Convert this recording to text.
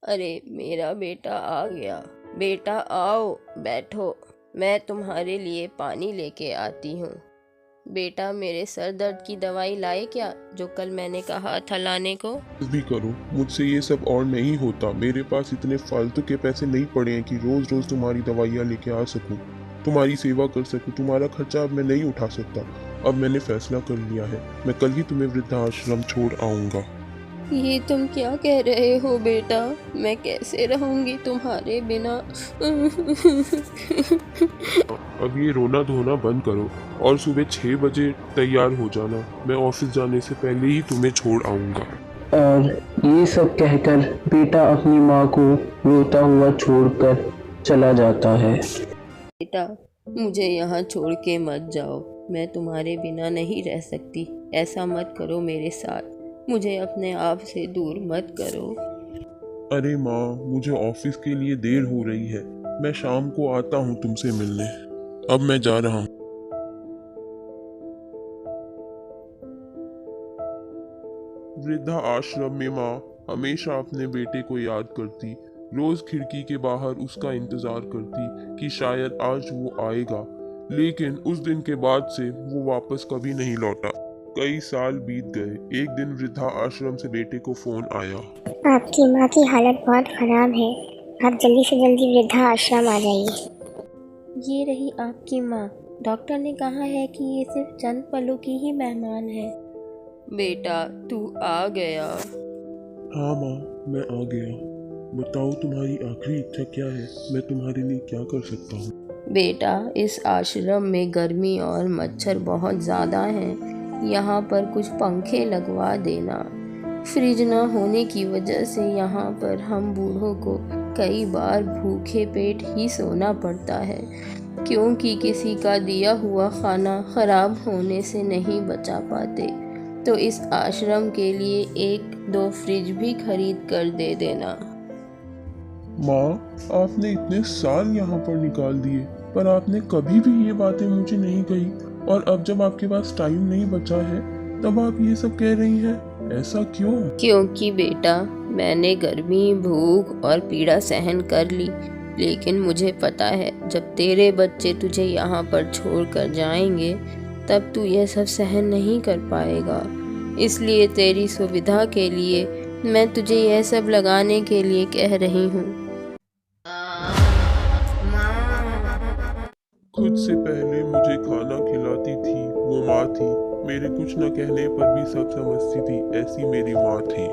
अरे मेरा बेटा आ गया। बेटा आओ, बैठो। मैं तुम्हारे लिए पानी लेके आती हूँ। बेटा मेरे सर दर्द की दवाई लाए क्या, जो कल मैंने कहा था लाने को? कुछ भी करो, मुझसे ये सब और नहीं होता। मेरे पास इतने फालतू के पैसे नहीं पड़े हैं कि रोज रोज तुम्हारी दवाइयाँ लेके आ सकूं, तुम्हारी सेवा कर सकूं। तुम्हारा खर्चा अब मैं नहीं उठा सकता। अब मैंने फैसला कर लिया है, मैं कल ही तुम्हें वृद्धाश्रम छोड़ आऊंगा। ये तुम क्या कह रहे हो बेटा? मैं कैसे रहूंगी तुम्हारे बिना? अब ये रोना धोना बंद करो और सुबह 6 बजे तैयार हो जाना। मैं ऑफिस जाने से पहले ही तुम्हें छोड़ आऊंगा। और ये सब कहकर बेटा अपनी माँ को रोता हुआ छोड़कर चला जाता है। बेटा मुझे यहाँ छोड़ के मत जाओ, मैं तुम्हारे बिना नहीं रह सकती। ऐसा मत करो मेरे साथ, मुझे अपने आप से दूर मत करो। अरे माँ, मुझे ऑफिस के लिए देर हो रही है। मैं शाम को आता हूँ तुमसे मिलने। अब मैं जा रहा हूँ। वृद्धा आश्रम में माँ हमेशा अपने बेटे को याद करती। रोज खिड़की के बाहर उसका इंतजार करती कि शायद आज वो आएगा। लेकिन उस दिन के बाद से वो वापस कभी नहीं लौटा। कई साल बीत गए। एक दिन वृद्धा आश्रम से बेटे को फोन आया। आपकी माँ की हालत बहुत खराब है। आप जल्दी से जल्दी वृद्धा आश्रम आ जाइए। ये रही आपकी माँ। डॉक्टर ने कहा है कि ये सिर्फ चंद पलों की ही मेहमान है। बेटा तू आ गया। हाँ माँ, मैं आ गया। बताओ तुम्हारी आखिरी इच्छा क्या है? मैं तुम्हारे लिए क्या कर सकता हूँ? बेटा इस आश्रम में गर्मी और मच्छर बहुत ज़्यादा हैं। यहाँ पर कुछ पंखे लगवा देना। फ्रिज न होने की वजह से यहाँ पर हम बूढ़ों को कई बार भूखे पेट ही सोना पड़ता है, क्योंकि किसी का दिया हुआ खाना खराब होने से नहीं बचा पाते। तो इस आश्रम के लिए 1-2 फ्रिज भी खरीद कर दे देना। माँ, आपने इतने साल यहाँ पर निकाल दिए, पर आपने कभी भी ये बातें मुझे नहीं कही। और अब जब आपके पास टाइम नहीं बचा है, तब आप ये सब कह रही हैं। ऐसा क्यों? क्योंकि बेटा मैंने गर्मी, भूख और पीड़ा सहन कर ली, लेकिन मुझे पता है जब तेरे बच्चे तुझे यहाँ पर छोड़कर जाएंगे तब तू यह सब सहन नहीं कर पाएगा। इसलिए तेरी सुविधा के लिए मैं तुझे यह सब लगाने के लिए कह रही हूँ। खुद से पहले मुझे खाना खिलाती थी वो माँ थी। मेरे कुछ न कहने पर भी सब समझती थी, ऐसी मेरी माँ थी।